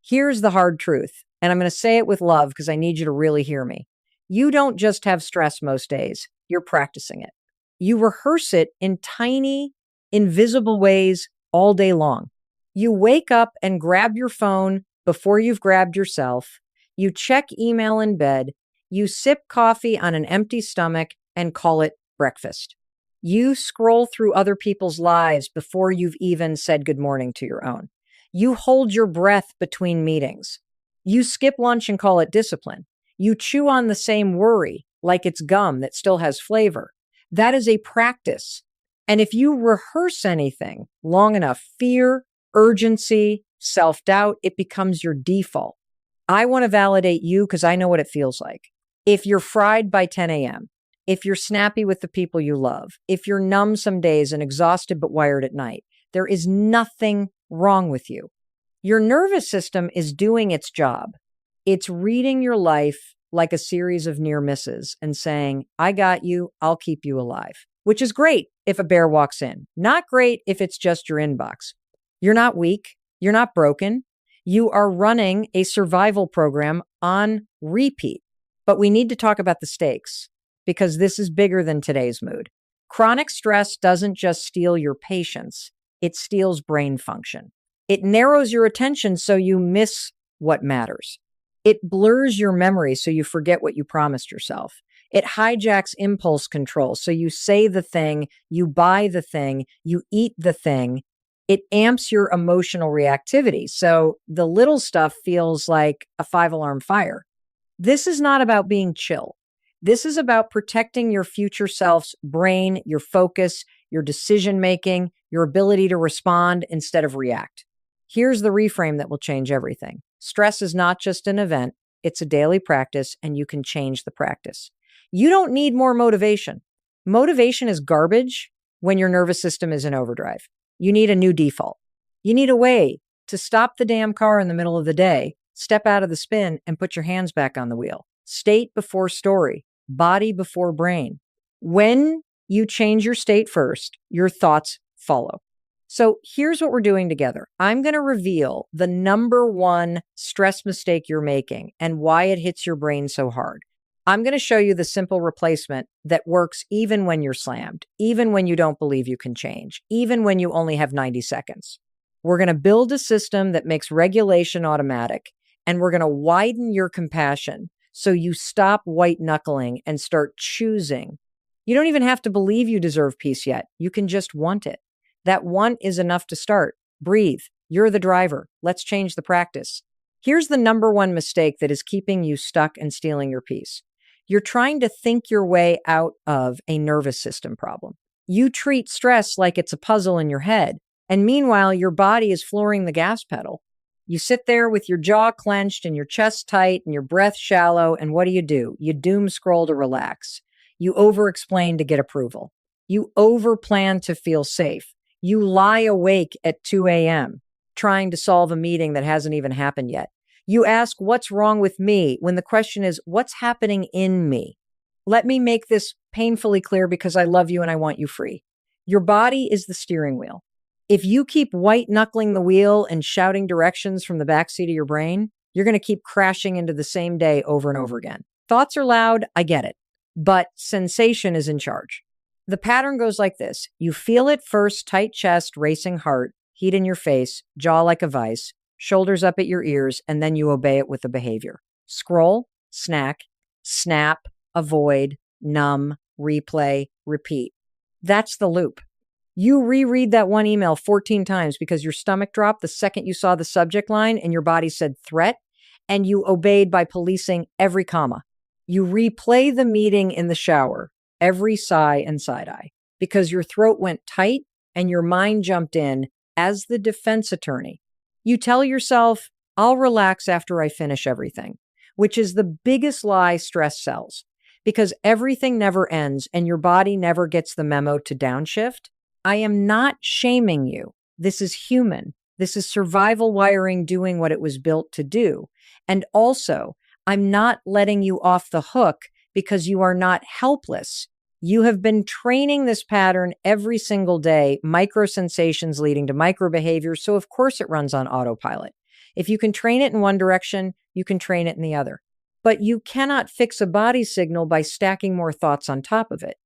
Here's the hard truth, and I'm going to say it with love because I need you to really hear me. You don't just have stress most days, you're practicing it. You rehearse it in tiny, invisible ways all day long. You wake up and grab your phone before you've grabbed yourself. You check email in bed. You sip coffee on an empty stomach and call it breakfast. You scroll through other people's lives before you've even said good morning to your own. You hold your breath between meetings. You skip lunch and call it discipline. You chew on the same worry like it's gum that still has flavor. That is a practice. And if you rehearse anything long enough, fear, urgency, self-doubt, it becomes your default. I want to validate you because I know what it feels like. If you're fried by 10 a.m., if you're snappy with the people you love, if you're numb some days and exhausted but wired at night, there is nothing wrong with you. Your nervous system is doing its job. It's reading your life like a series of near misses and saying, I got you, I'll keep you alive, which is great if a bear walks in. Not great if it's just your inbox. You're not weak. You're not broken. You are running a survival program on repeat. But we need to talk about the stakes because this is bigger than today's mood. Chronic stress doesn't just steal your patience. It steals brain function. It narrows your attention so you miss what matters. It blurs your memory so you forget what you promised yourself. It hijacks impulse control so you say the thing, you buy the thing, you eat the thing. It amps your emotional reactivity so the little stuff feels like a 5-alarm fire. This is not about being chill. This is about protecting your future self's brain, your focus, your decision-making, your ability to respond instead of react. Here's the reframe that will change everything. Stress is not just an event, it's a daily practice, and you can change the practice. You don't need more motivation. Motivation is garbage when your nervous system is in overdrive. You need a new default. You need a way to stop the damn car in the middle of the day, step out of the spin, and put your hands back on the wheel. State before story, body before brain. When you change your state first, your thoughts follow. So here's what we're doing together. I'm going to reveal the number one stress mistake you're making and why it hits your brain so hard. I'm going to show you the simple replacement that works even when you're slammed, even when you don't believe you can change, even when you only have 90 seconds. We're going to build a system that makes regulation automatic, and we're going to widen your compassion so you stop white knuckling and start choosing. You don't even have to believe you deserve peace yet. You can just want it. That want is enough to start. Breathe. You're the driver. Let's change the practice. Here's the number one mistake that is keeping you stuck and stealing your peace. You're trying to think your way out of a nervous system problem. You treat stress like it's a puzzle in your head, and meanwhile, your body is flooring the gas pedal. You sit there with your jaw clenched and your chest tight and your breath shallow, and what do? You doom scroll to relax. You overexplain to get approval. You overplan to feel safe. You lie awake at 2 a.m. trying to solve a meeting that hasn't even happened yet. You ask, what's wrong with me? When the question is, what's happening in me? Let me make this painfully clear because I love you and I want you free. Your body is the steering wheel. If you keep white knuckling the wheel and shouting directions from the backseat of your brain, you're going to keep crashing into the same day over and over again. Thoughts are loud, I get it, but sensation is in charge. The pattern goes like this. You feel it first, tight chest, racing heart, heat in your face, jaw like a vice, shoulders up at your ears, and then you obey it with a behavior. Scroll, snack, snap, avoid, numb, replay, repeat. That's the loop. You reread that one email 14 times because your stomach dropped the second you saw the subject line and your body said threat, and you obeyed by policing every comma. You replay the meeting in the shower, every sigh and side eye, because your throat went tight and your mind jumped in as the defense attorney. You tell yourself, I'll relax after I finish everything, which is the biggest lie stress sells, because everything never ends and your body never gets the memo to downshift. I am not shaming you. This is human. This is survival wiring doing what it was built to do. And also, I'm not letting you off the hook because you are not helpless. You have been training this pattern every single day, micro sensations leading to micro behaviors. So of course it runs on autopilot. If you can train it in one direction, you can train it in the other. But you cannot fix a body signal by stacking more thoughts on top of it.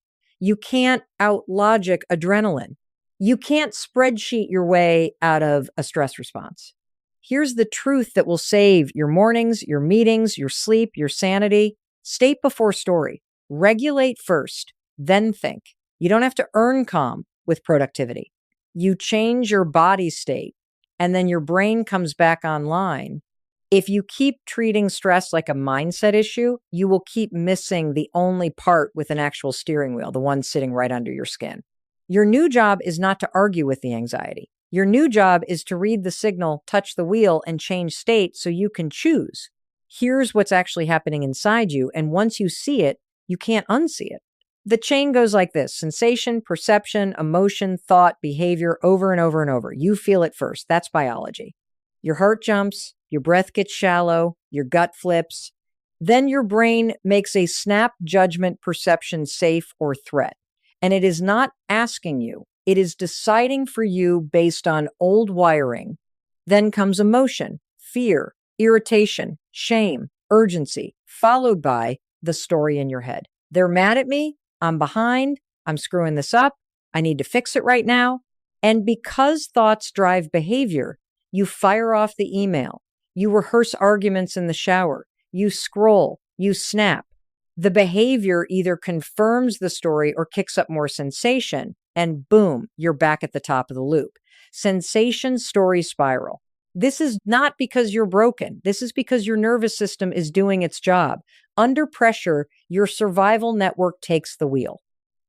You can't out-logic adrenaline. You can't spreadsheet your way out of a stress response. Here's the truth that will save your mornings, your meetings, your sleep, your sanity. State before story. Regulate first, then think. You don't have to earn calm with productivity. You change your body state, and then your brain comes back online. If you keep treating stress like a mindset issue, you will keep missing the only part with an actual steering wheel, the one sitting right under your skin. Your new job is not to argue with the anxiety. Your new job is to read the signal, touch the wheel, and change state so you can choose. Here's what's actually happening inside you, and once you see it, you can't unsee it. The chain goes like this: sensation, perception, emotion, thought, behavior, over and over and over. You feel it first. That's biology. Your heart jumps, your breath gets shallow, your gut flips. Then your brain makes a snap judgment perception, safe or threat. And it is not asking you. It is deciding for you based on old wiring. Then comes emotion, fear, irritation, shame, urgency, followed by the story in your head. They're mad at me. I'm behind. I'm screwing this up. I need to fix it right now. And because thoughts drive behavior, you fire off the email. You rehearse arguments in the shower. You scroll. You snap. The behavior either confirms the story or kicks up more sensation, and boom, you're back at the top of the loop. Sensation story spiral. This is not because you're broken. This is because your nervous system is doing its job. Under pressure, your survival network takes the wheel.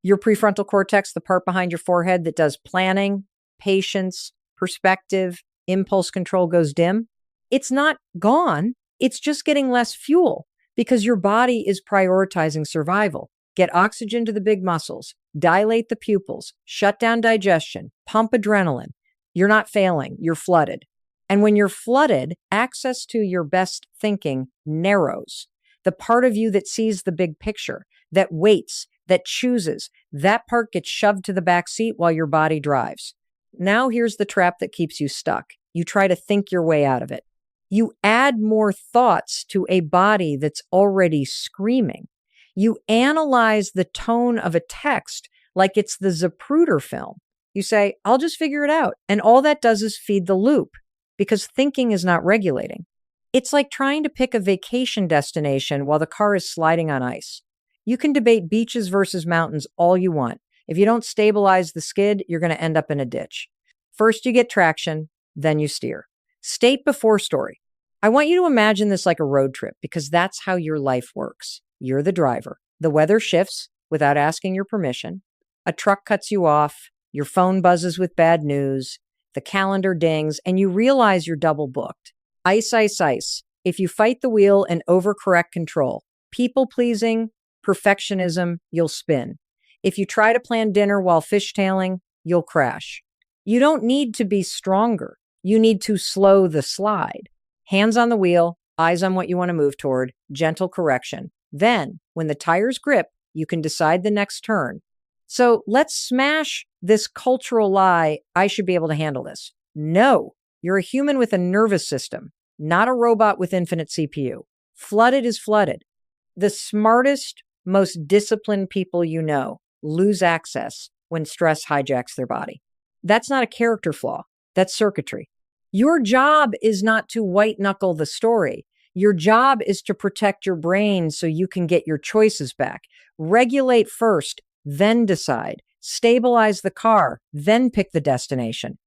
Your prefrontal cortex, the part behind your forehead that does planning, patience, perspective, impulse control, goes dim. It's not gone. It's just getting less fuel because your body is prioritizing survival. Get oxygen to the big muscles, dilate the pupils, shut down digestion, pump adrenaline. You're not failing. You're flooded. And when you're flooded, access to your best thinking narrows. The part of you that sees the big picture, that waits, that chooses, that part gets shoved to the back seat while your body drives. Now here's the trap that keeps you stuck. You try to think your way out of it. You add more thoughts to a body that's already screaming. You analyze the tone of a text like it's the Zapruder film. You say, I'll just figure it out. And all that does is feed the loop because thinking is not regulating. It's like trying to pick a vacation destination while the car is sliding on ice. You can debate beaches versus mountains all you want. If you don't stabilize the skid, you're going to end up in a ditch. First, you get traction, then you steer. State before story. I want you to imagine this like a road trip because that's how your life works. You're the driver. The weather shifts without asking your permission. A truck cuts you off. Your phone buzzes with bad news. The calendar dings, and you realize you're double booked. Ice, ice, ice. If you fight the wheel and overcorrect control, people-pleasing, perfectionism, you'll spin. If you try to plan dinner while fishtailing, you'll crash. You don't need to be stronger. You need to slow the slide. Hands on the wheel, eyes on what you want to move toward, gentle correction. Then, when the tires grip, you can decide the next turn. So let's smash this cultural lie, I should be able to handle this. No, you're a human with a nervous system, not a robot with infinite CPU. Flooded is flooded. The smartest, most disciplined people you know lose access when stress hijacks their body. That's not a character flaw. That's circuitry. Your job is not to white knuckle the story. Your job is to protect your brain so you can get your choices back. Regulate first, then decide. Stabilize the car, then pick the destination.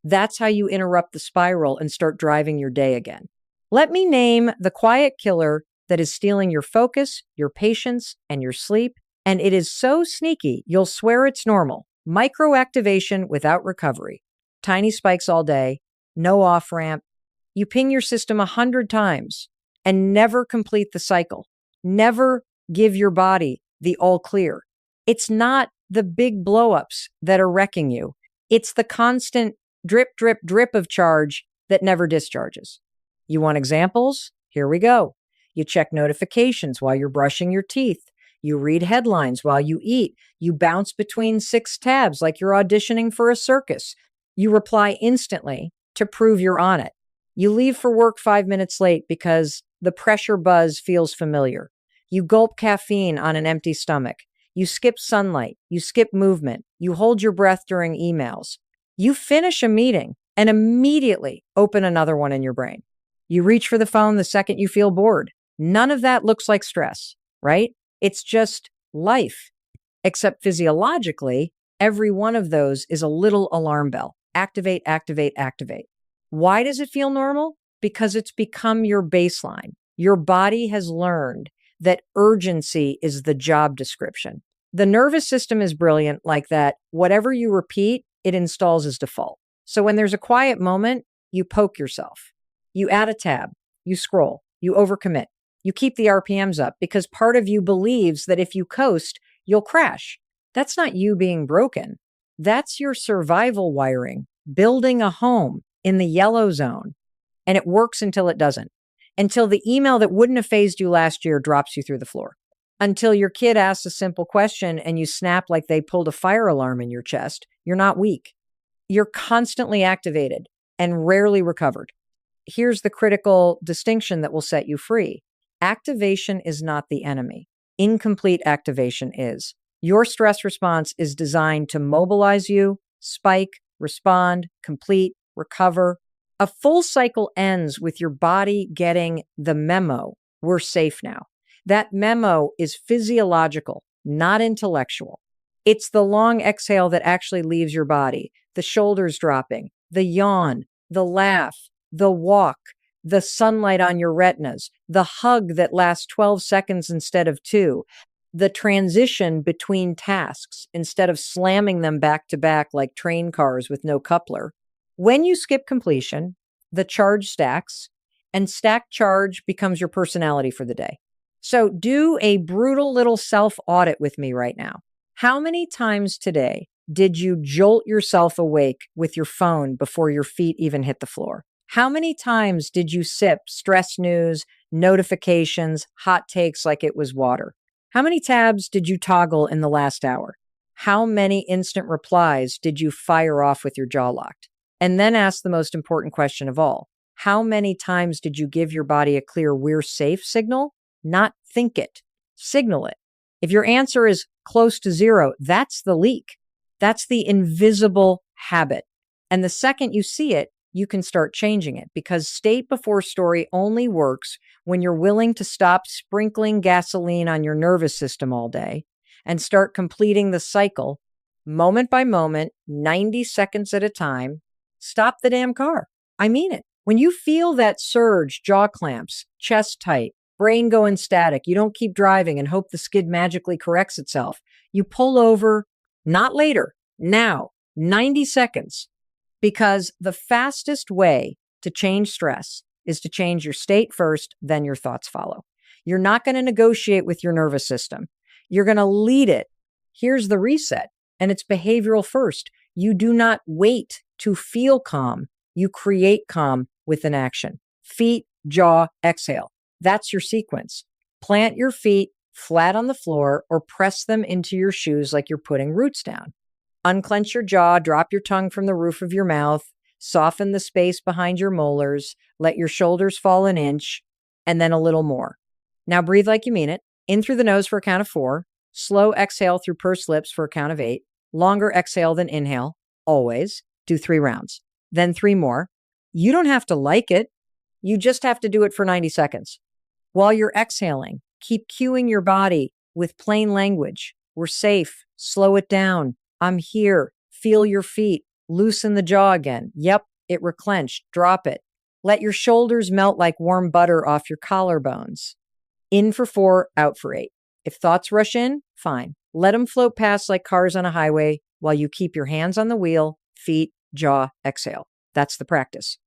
That's how you interrupt the spiral and start driving your day again. Let me name the quiet killer that is stealing your focus, your patience, and your sleep. And it is so sneaky, you'll swear it's normal. Microactivation without recovery. Tiny spikes all day, no off-ramp. You ping your system 100 times and never complete the cycle. Never give your body the all clear. It's not the big blowups that are wrecking you. It's the constant drip, drip, drip of charge that never discharges. You want examples? Here we go. You check notifications while you're brushing your teeth. You read headlines while you eat. You bounce between 6 tabs like you're auditioning for a circus. You reply instantly to prove you're on it. You leave for work 5 minutes late because the pressure buzz feels familiar. You gulp caffeine on an empty stomach. You skip sunlight. You skip movement. You hold your breath during emails. You finish a meeting and immediately open another one in your brain. You reach for the phone the second you feel bored. None of that looks like stress, right? It's just life. Except physiologically, every one of those is a little alarm bell. Activate, activate, activate. Why does it feel normal? Because it's become your baseline. Your body has learned that urgency is the job description. The nervous system is brilliant like that. Whatever you repeat, it installs as default. So when there's a quiet moment, you poke yourself. You add a tab. You scroll. You overcommit. You keep the RPMs up because part of you believes that if you coast, you'll crash. That's not you being broken. That's your survival wiring, building a home in the yellow zone. And it works until it doesn't. Until the email that wouldn't have phased you last year drops you through the floor. Until your kid asks a simple question and you snap like they pulled a fire alarm in your chest. You're not weak. You're constantly activated and rarely recovered. Here's the critical distinction that will set you free. Activation is not the enemy. Incomplete activation is. Your stress response is designed to mobilize you, spike, respond, complete, recover. A full cycle ends with your body getting the memo. We're safe now. That memo is physiological, not intellectual. It's the long exhale that actually leaves your body, the shoulders dropping, the yawn, the laugh, the walk, the sunlight on your retinas, the hug that lasts 12 seconds instead of 2, the transition between tasks instead of slamming them back to back like train cars with no coupler. When you skip completion, the charge stacks, and stacked charge becomes your personality for the day. So do a brutal little self-audit with me right now. How many times today did you jolt yourself awake with your phone before your feet even hit the floor? How many times did you sip stress news, notifications, hot takes like it was water? How many tabs did you toggle in the last hour? How many instant replies did you fire off with your jaw locked? And then ask the most important question of all. How many times did you give your body a clear "we're safe" signal? Not think it, signal it. If your answer is close to 0, that's the leak. That's the invisible habit. And the second you see it, you can start changing it because state before story only works when you're willing to stop sprinkling gasoline on your nervous system all day and start completing the cycle moment by moment, 90 seconds at a time. Stop the damn car. I mean it. When you feel that surge, jaw clamps, chest tight, brain going static, you don't keep driving and hope the skid magically corrects itself. You pull over, not later, now, 90 seconds. Because the fastest way to change stress is to change your state first, then your thoughts follow. You're not going to negotiate with your nervous system. You're going to lead it. Here's the reset, and it's behavioral first. You do not wait to feel calm. You create calm with an action. Feet, jaw, exhale. That's your sequence. Plant your feet flat on the floor or press them into your shoes like you're putting roots down. Unclench your jaw, drop your tongue from the roof of your mouth, soften the space behind your molars, let your shoulders fall an inch, and then a little more. Now breathe like you mean it. In through the nose for a count of 4. Slow exhale through pursed lips for a count of 8. Longer exhale than inhale, always. Do 3 rounds. Then 3 more. You don't have to like it. You just have to do it for 90 seconds. While you're exhaling, keep cueing your body with plain language. We're safe. Slow it down. I'm here. Feel your feet. Loosen the jaw again. Yep, it reclenched. Drop it. Let your shoulders melt like warm butter off your collarbones. In for 4, out for 8. If thoughts rush in, fine. Let them float past like cars on a highway while you keep your hands on the wheel, feet, jaw, exhale. That's the practice.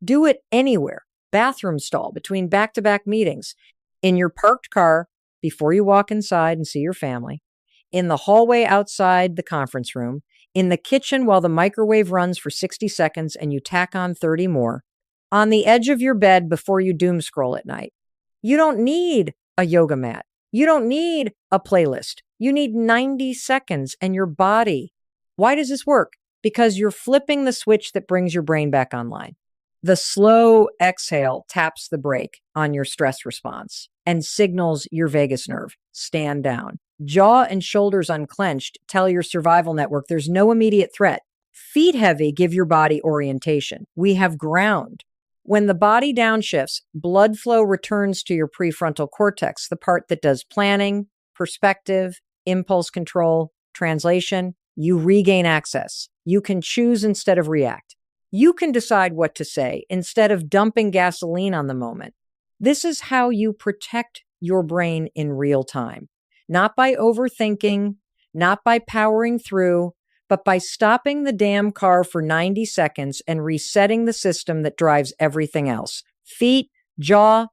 Do it anywhere. Bathroom stall, between back-to-back meetings, in your parked car before you walk inside and see your family, in the hallway outside the conference room, in the kitchen while the microwave runs for 60 seconds and you tack on 30 more, on the edge of your bed before you doom scroll at night. You don't need a yoga mat. You don't need a playlist. You need 90 seconds and your body. Why does this work? Because you're flipping the switch that brings your brain back online. The slow exhale taps the brake on your stress response and signals your vagus nerve, stand down. Jaw and shoulders unclenched tell your survival network there's no immediate threat. Feet heavy give your body orientation. We have ground. When the body downshifts, blood flow returns to your prefrontal cortex, the part that does planning, perspective, impulse control, translation. You regain access. You can choose instead of react. You can decide what to say instead of dumping gasoline on the moment. This is how you protect your brain in real time, not by overthinking, not by powering through, but by stopping the damn car for 90 seconds and resetting the system that drives everything else. Feet, jaw,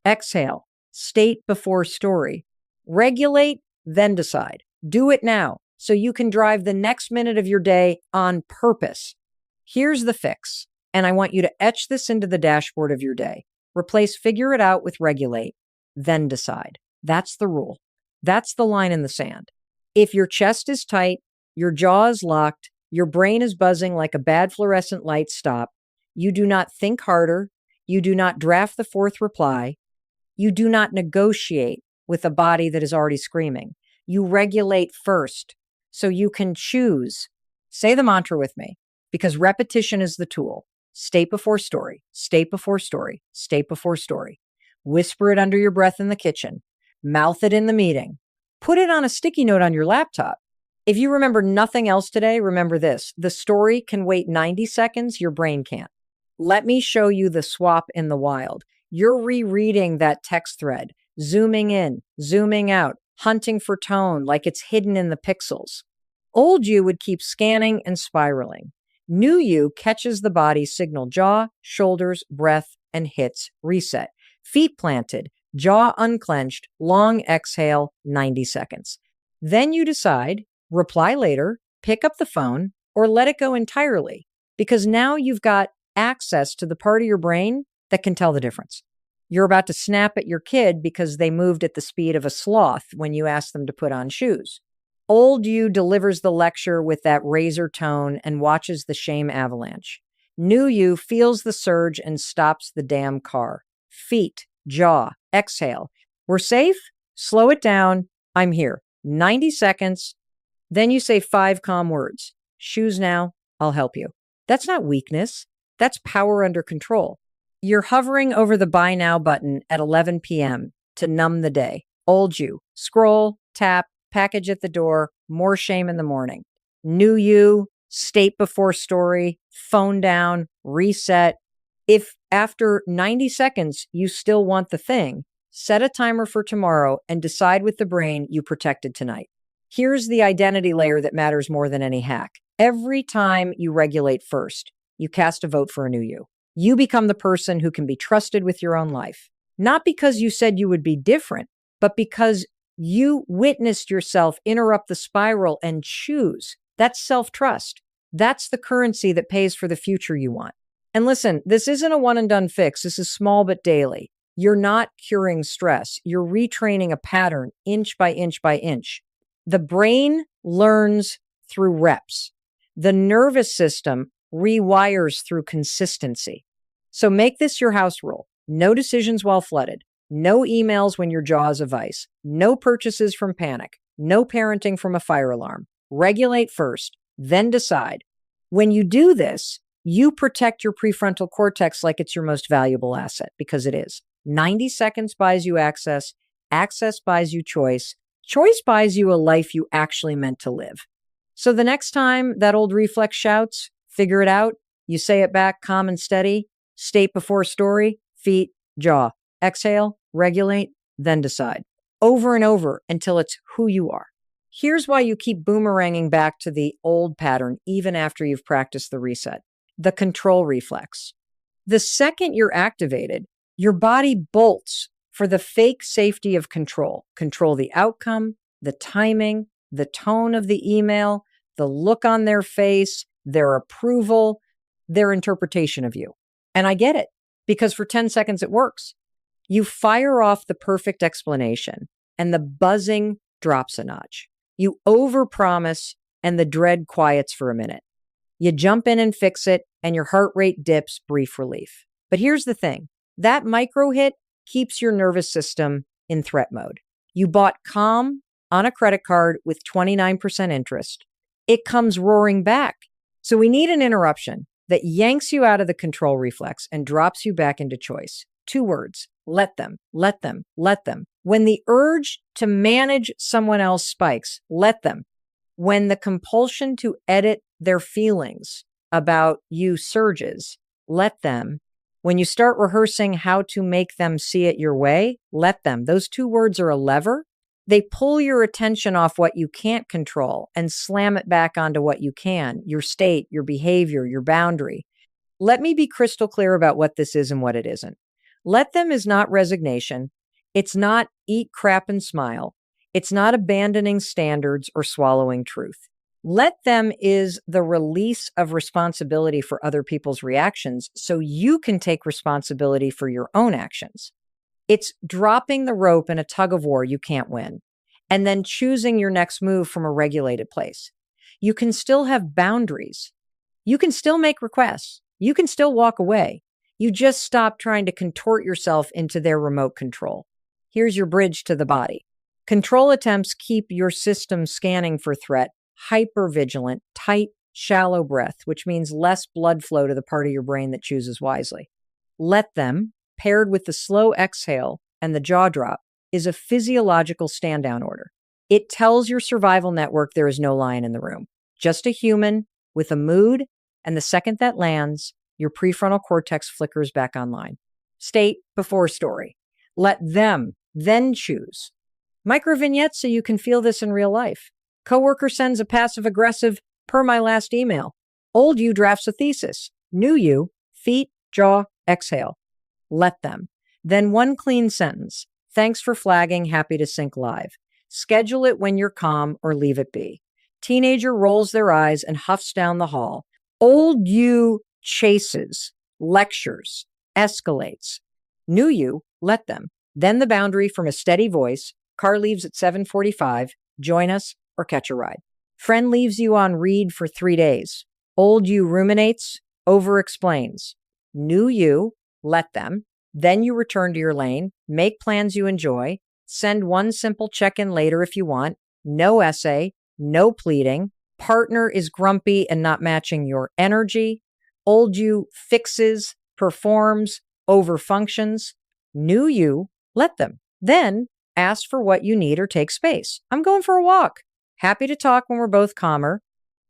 exhale, state before story. Regulate, then decide. Do it now so you can drive the next minute of your day on purpose. Here's the fix, and I want you to etch this into the dashboard of your day. Replace figure it out with regulate, then decide. That's the rule. That's the line in the sand. If your chest is tight, your jaw is locked, your brain is buzzing like a bad fluorescent light stop, you do not think harder, you do not draft the fourth reply, you do not negotiate with a body that is already screaming. You regulate first so you can choose. Say the mantra with me. Because repetition is the tool. State before story, state before story, state before story. Whisper it under your breath in the kitchen. Mouth it in the meeting. Put it on a sticky note on your laptop. If you remember nothing else today, remember this. The story can wait 90 seconds, your brain can't. Let me show you the swap in the wild. You're rereading that text thread, zooming in, zooming out, hunting for tone like it's hidden in the pixels. Old you would keep scanning and spiraling. New you catches the body's signal, jaw, shoulders, breath, and hits reset. Feet planted, jaw unclenched, long exhale, 90 seconds. Then you decide, reply later, pick up the phone, or let it go entirely, because now you've got access to the part of your brain that can tell the difference. You're about to snap at your kid because they moved at the speed of a sloth when you asked them to put on shoes. Old you delivers the lecture with that razor tone and watches the shame avalanche. New you feels the surge and stops the damn car. Feet, jaw, exhale. We're safe? Slow it down. I'm here. 90 seconds. Then you say 5 calm words. Shoes now. I'll help you. That's not weakness. That's power under control. You're hovering over the buy now button at 11 p.m. to numb the day. Old you. Scroll, tap, package at the door, more shame in the morning. New you, state before story, phone down, reset. If after 90 seconds you still want the thing, set a timer for tomorrow and decide with the brain you protected tonight. Here's the identity layer that matters more than any hack. Every time you regulate first, you cast a vote for a new you. You become the person who can be trusted with your own life. Not because you said you would be different, but because you witnessed yourself interrupt the spiral and choose. That's self-trust. That's the currency that pays for the future you want. And listen, this isn't a one and done fix. This is small but daily. You're not curing stress. You're retraining a pattern inch by inch by inch. The brain learns through reps. The nervous system rewires through consistency. So make this your house rule. No decisions while flooded. No emails when your jaw is a vice. No purchases from panic. No parenting from a fire alarm. Regulate first, then decide. When you do this, you protect your prefrontal cortex like it's your most valuable asset, because it is. 90 seconds buys you access. Access buys you choice. Choice buys you a life you actually meant to live. So the next time that old reflex shouts, figure it out, you say it back calm and steady, state before story, feet, jaw. Exhale, regulate, then decide. Over and over until it's who you are. Here's why you keep boomeranging back to the old pattern even after you've practiced the reset. The control reflex. The second you're activated, your body bolts for the fake safety of control. Control the outcome, the timing, the tone of the email, the look on their face, their approval, their interpretation of you. And I get it, because for 10 seconds it works. You fire off the perfect explanation and the buzzing drops a notch. You overpromise and the dread quiets for a minute. You jump in and fix it and your heart rate dips, brief relief. But here's the thing. That micro hit keeps your nervous system in threat mode. You bought calm on a credit card with 29% interest. It comes roaring back. So we need an interruption that yanks you out of the control reflex and drops you back into choice. 2 words. Let them, let them, let them. When the urge to manage someone else spikes, let them. When the compulsion to edit their feelings about you surges, let them. When you start rehearsing how to make them see it your way, let them. Those 2 words are a lever. They pull your attention off what you can't control and slam it back onto what you can, your state, your behavior, your boundary. Let me be crystal clear about what this is and what it isn't. Let them is not resignation. It's not eat crap and smile. It's not abandoning standards or swallowing truth. Let them is the release of responsibility for other people's reactions so you can take responsibility for your own actions. It's dropping the rope in a tug of war you can't win, and then choosing your next move from a regulated place. You can still have boundaries. You can still make requests. You can still walk away. You just stop trying to contort yourself into their remote control. Here's your bridge to the body. Control attempts keep your system scanning for threat, hypervigilant, tight, shallow breath, which means less blood flow to the part of your brain that chooses wisely. Let them, paired with the slow exhale and the jaw drop, is a physiological stand-down order. It tells your survival network there is no lion in the room, just a human with a mood, and the second that lands, your prefrontal cortex flickers back online. State before story. Let them then choose. Micro vignettes so you can feel this in real life. Coworker sends a passive-aggressive, per my last email. Old you drafts a thesis. New you, feet, jaw, exhale. Let them. Then 1 clean sentence. Thanks for flagging, happy to sync live. Schedule it when you're calm or leave it be. Teenager rolls their eyes and huffs down the hall. Old you chases, lectures, escalates. New you, let them. Then the boundary from a steady voice. Car leaves at 7:45. Join us or catch a ride. Friend leaves you on read for 3 days. Old you ruminates, overexplains. New you, let them. Then you return to your lane, make plans you enjoy, send 1 simple check-in later if you want, no essay, no pleading. Partner is grumpy and not matching your energy. Old you fixes, performs, overfunctions. New you, let them. Then ask for what you need or take space. I'm going for a walk. Happy to talk when we're both calmer.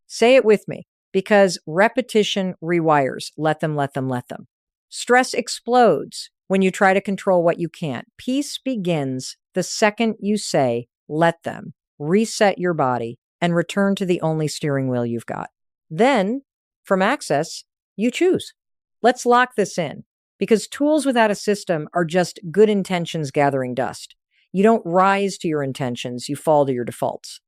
Say it with me, because repetition rewires. Let them, let them, let them. Stress explodes when you try to control what you can't. Peace begins the second you say, let them. Reset your body and return to the only steering wheel you've got. Then, from access, you choose. Let's lock this in, because tools without a system are just good intentions gathering dust. You don't rise to your intentions, you fall to your defaults.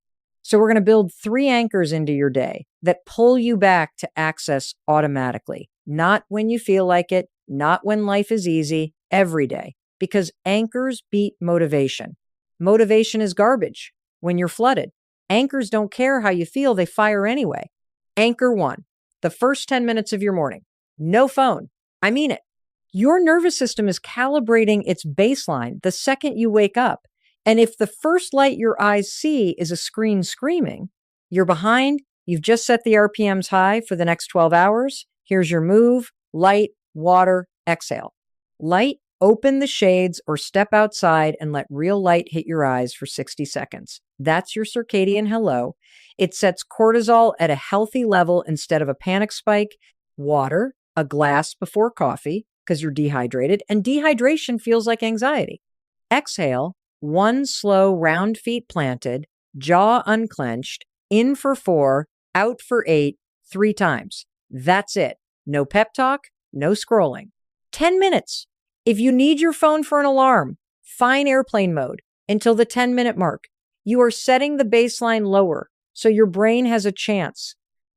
So we're going to build 3 anchors into your day that pull you back to access automatically. Not when you feel like it, not when life is easy, every day. Because anchors beat motivation. Motivation is garbage when you're flooded. Anchors don't care how you feel, they fire anyway. Anchor 1, the first 10 minutes of your morning. No phone. I mean it. Your nervous system is calibrating its baseline the second you wake up. And if the first light your eyes see is a screen screaming, you're behind, you've just set the RPMs high for the next 12 hours. Here's your move: light, water, exhale. Light, open the shades or step outside and let real light hit your eyes for 60 seconds. That's your circadian hello. It sets cortisol at a healthy level instead of a panic spike. Water, a glass before coffee, because you're dehydrated, and dehydration feels like anxiety. Exhale, 1 slow round feet planted, jaw unclenched, in for 4, out for 8, 3 times. That's it. No pep talk, no scrolling. 10 minutes. If you need your phone for an alarm, fine airplane mode until the 10-minute mark. You are setting the baseline lower so your brain has a chance.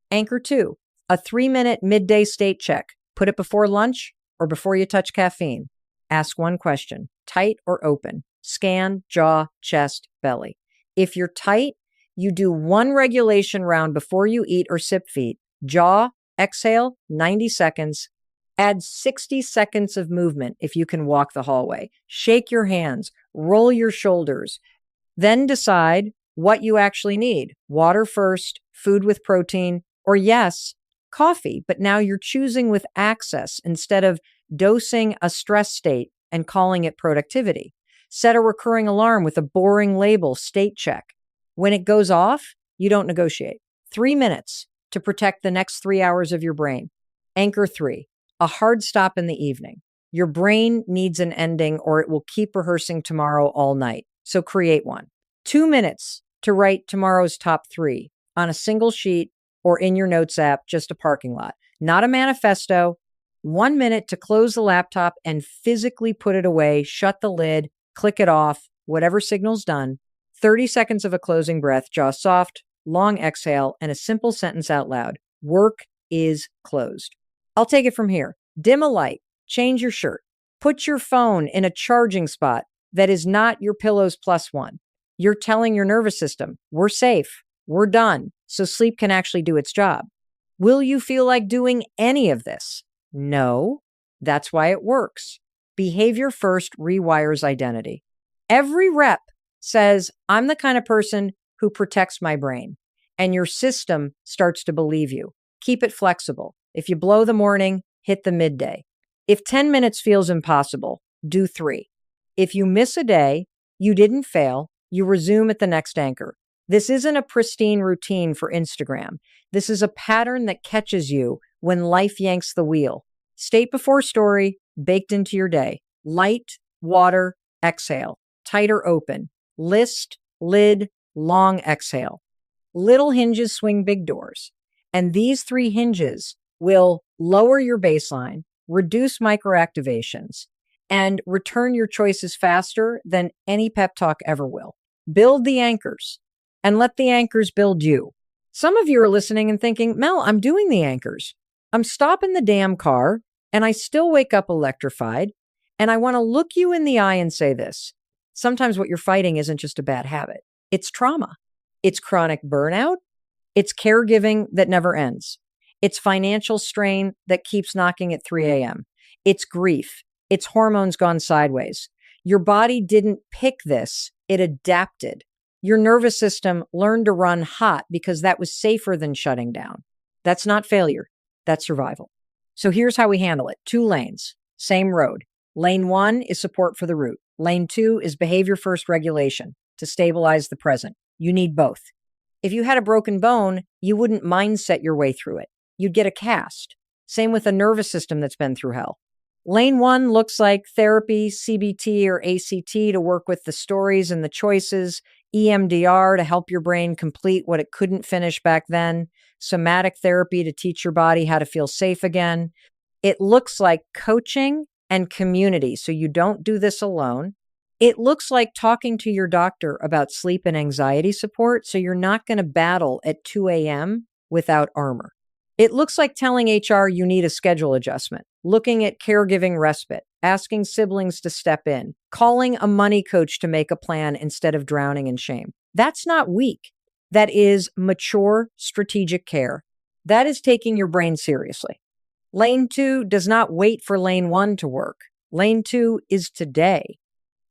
Anchor 2, a 3-minute midday state check. Put it before lunch or before you touch caffeine. Ask 1 question, tight or open. Scan, jaw, chest, belly. If you're tight, you do 1 regulation round before you eat or sip feed. Jaw, exhale 90 seconds, add 60 seconds of movement if you can walk the hallway. Shake your hands, roll your shoulders, then decide what you actually need. Water first, food with protein, or yes, coffee, but now you're choosing with access instead of dosing a stress state and calling it productivity. Set a recurring alarm with a boring label, state check. When it goes off, you don't negotiate. 3 minutes to protect the next 3 hours of your brain. Anchor 3, a hard stop in the evening. Your brain needs an ending or it will keep rehearsing tomorrow all night. So create one. 2 minutes to write tomorrow's top 3 on a single sheet or in your notes app, just a parking lot. Not a manifesto. 1 minute to close the laptop and physically put it away, shut the lid, click it off, whatever signal's done. 30 seconds of a closing breath, jaw soft, long exhale, and a simple sentence out loud. Work is closed. I'll take it from here. Dim a light, change your shirt, put your phone in a charging spot that is not your pillow's +1. You're telling your nervous system, we're safe, we're done, so sleep can actually do its job. Will you feel like doing any of this? No, that's why it works. Behavior first rewires identity. Every rep says, I'm the kind of person who protects my brain, and your system starts to believe you. Keep it flexible. If you blow the morning, hit the midday. If 10 minutes feels impossible, do 3. If you miss a day, you didn't fail, you resume at the next anchor. This isn't a pristine routine for Instagram. This is a pattern that catches you when life yanks the wheel. State before story, baked into your day. Light, water, exhale. Tight or open. List, lid, long exhale. Little hinges swing big doors. And these 3 hinges will lower your baseline, reduce microactivations, and return your choices faster than any pep talk ever will. Build the anchors and let the anchors build you. Some of you are listening and thinking, Mel, I'm doing the anchors. I'm stopping the damn car and I still wake up electrified. And I want to look you in the eye and say this. Sometimes what you're fighting isn't just a bad habit. It's trauma. It's chronic burnout. It's caregiving that never ends. It's financial strain that keeps knocking at 3 a.m. It's grief. It's hormones gone sideways. Your body didn't pick this. It adapted. Your nervous system learned to run hot because that was safer than shutting down. That's not failure. That's survival. So here's how we handle it. 2 lanes, same road. Lane 1 is support for the route. Lane 2 is behavior first regulation to stabilize the present. You need both. If you had a broken bone, you wouldn't mindset your way through it. You'd get a cast. Same with a nervous system that's been through hell. Lane 1 looks like therapy, CBT or ACT to work with the stories and the choices, EMDR to help your brain complete what it couldn't finish back then, somatic therapy to teach your body how to feel safe again. It looks like coaching and community, so you don't do this alone. It looks like talking to your doctor about sleep and anxiety support, so you're not going to battle at 2 a.m. without armor. It looks like telling HR you need a schedule adjustment, looking at caregiving respite, asking siblings to step in, calling a money coach to make a plan instead of drowning in shame. That's not weak. That is mature strategic care. That is taking your brain seriously. Lane 2 does not wait for lane 1 to work. Lane 2 is today.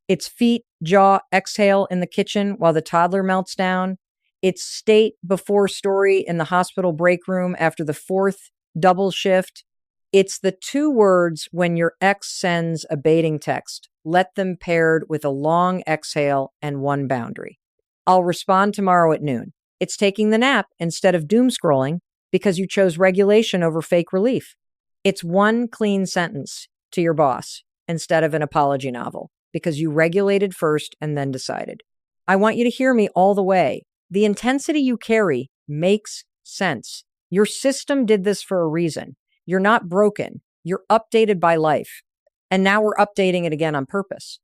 It's feet, jaw, exhale in the kitchen while the toddler melts down. It's state before story in the hospital break room after the 4th double shift. It's the 2 words when your ex sends a baiting text. Let them paired with a long exhale and 1 boundary. I'll respond tomorrow at noon. It's taking the nap instead of doom scrolling because you chose regulation over fake relief. It's 1 clean sentence to your boss instead of an apology novel because you regulated first and then decided. I want you to hear me all the way. The intensity you carry makes sense. Your system did this for a reason. You're not broken. You're updated by life. And now we're updating it again on purpose.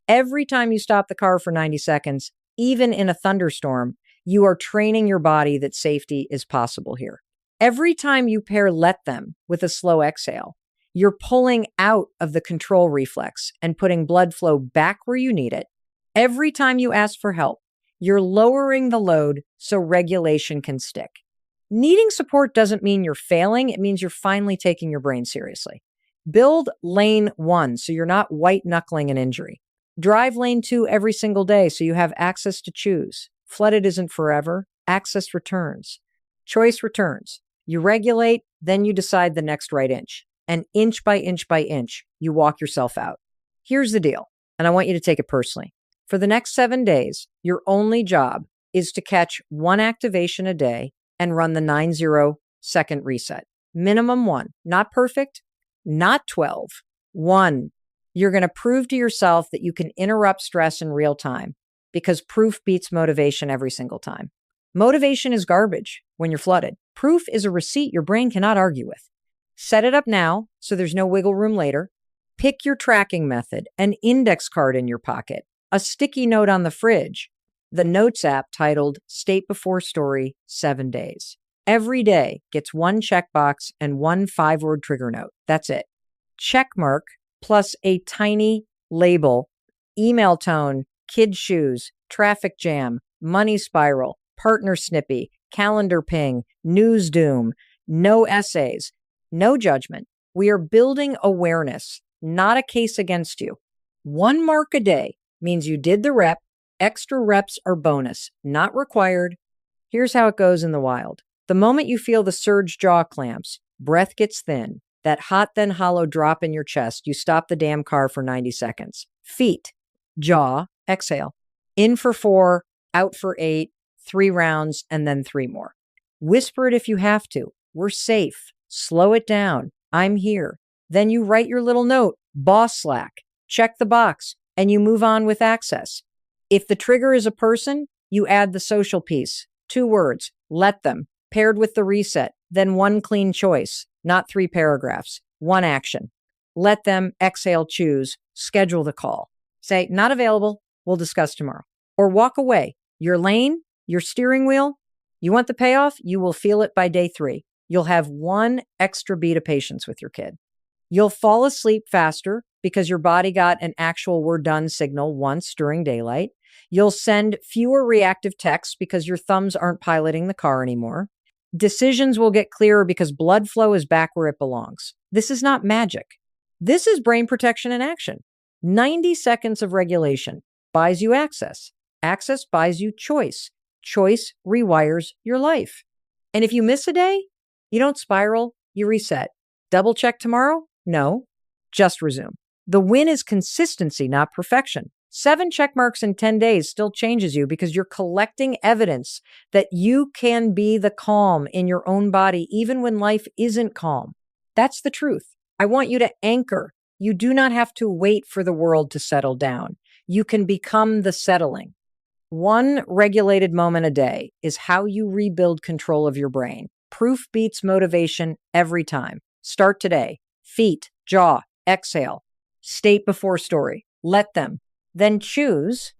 Every time you stop the car for 90 seconds, even in a thunderstorm, you are training your body that safety is possible here. Every time you pair let them with a slow exhale, you're pulling out of the control reflex and putting blood flow back where you need it. Every time you ask for help, you're lowering the load so regulation can stick. Needing support doesn't mean you're failing. It means you're finally taking your brain seriously. Build lane 1 so you're not white knuckling an injury. Drive lane 2 every single day so you have access to choose. Flooded isn't forever. Access returns. Choice returns. You regulate, then you decide the next right inch. And inch by inch, you walk yourself out. Here's the deal, and I want you to take it personally. For the next 7 days, your only job is to catch 1 activation a day and run the 90-second reset. Minimum 1. Not perfect, not 12. 1. You're going to prove to yourself that you can interrupt stress in real time because proof beats motivation every single time. Motivation is garbage when you're flooded. Proof is a receipt your brain cannot argue with. Set it up now so there's no wiggle room later. Pick your tracking method, an index card in your pocket, a sticky note on the fridge, the Notes app titled State Before Story 7 Days. Every day gets 1 checkbox and 1 5-word trigger note. That's it. Check mark plus a tiny label, email tone, kid shoes, traffic jam, money spiral, partner snippy, calendar ping, news doom, no essays, no judgment. We are building awareness, not a case against you. 1 mark a day means you did the rep. Extra reps are bonus, not required. Here's how it goes in the wild. The moment you feel the surge jaw clamps, breath gets thin, that hot then hollow drop in your chest, you stop the damn car for 90 seconds. Feet, jaw, exhale. In for 4, out for 8, 3 rounds, and then 3 more. Whisper it if you have to. We're safe. Slow it down. I'm here. Then you write your little note, boss slack, check the box, and you move on with access. If the trigger is a person, you add the social piece. 2 words, let them, paired with the reset, then 1 clean choice, not 3 paragraphs, 1 action. Let them, exhale, choose, schedule the call. Say, not available, we'll discuss tomorrow. Or walk away. Your lane, your steering wheel, you want the payoff? You will feel it by day 3. You'll have 1 extra beat of patience with your kid. You'll fall asleep faster because your body got an actual we're done signal once during daylight. You'll send fewer reactive texts because your thumbs aren't piloting the car anymore. Decisions will get clearer because blood flow is back where it belongs. This is not magic. This is brain protection in action. 90 seconds of regulation buys you access. Access buys you choice. Choice rewires your life. And if you miss a day, you don't spiral, you reset. Double check tomorrow? No, just resume. The win is consistency, not perfection. 7 check marks in 10 days still changes you because you're collecting evidence that you can be the calm in your own body even when life isn't calm. That's the truth. I want you to anchor. You do not have to wait for the world to settle down. You can become the settling. 1 regulated moment a day is how you rebuild control of your brain. Proof beats motivation every time. Start today. Feet, jaw, exhale. State before story. Let them. Then choose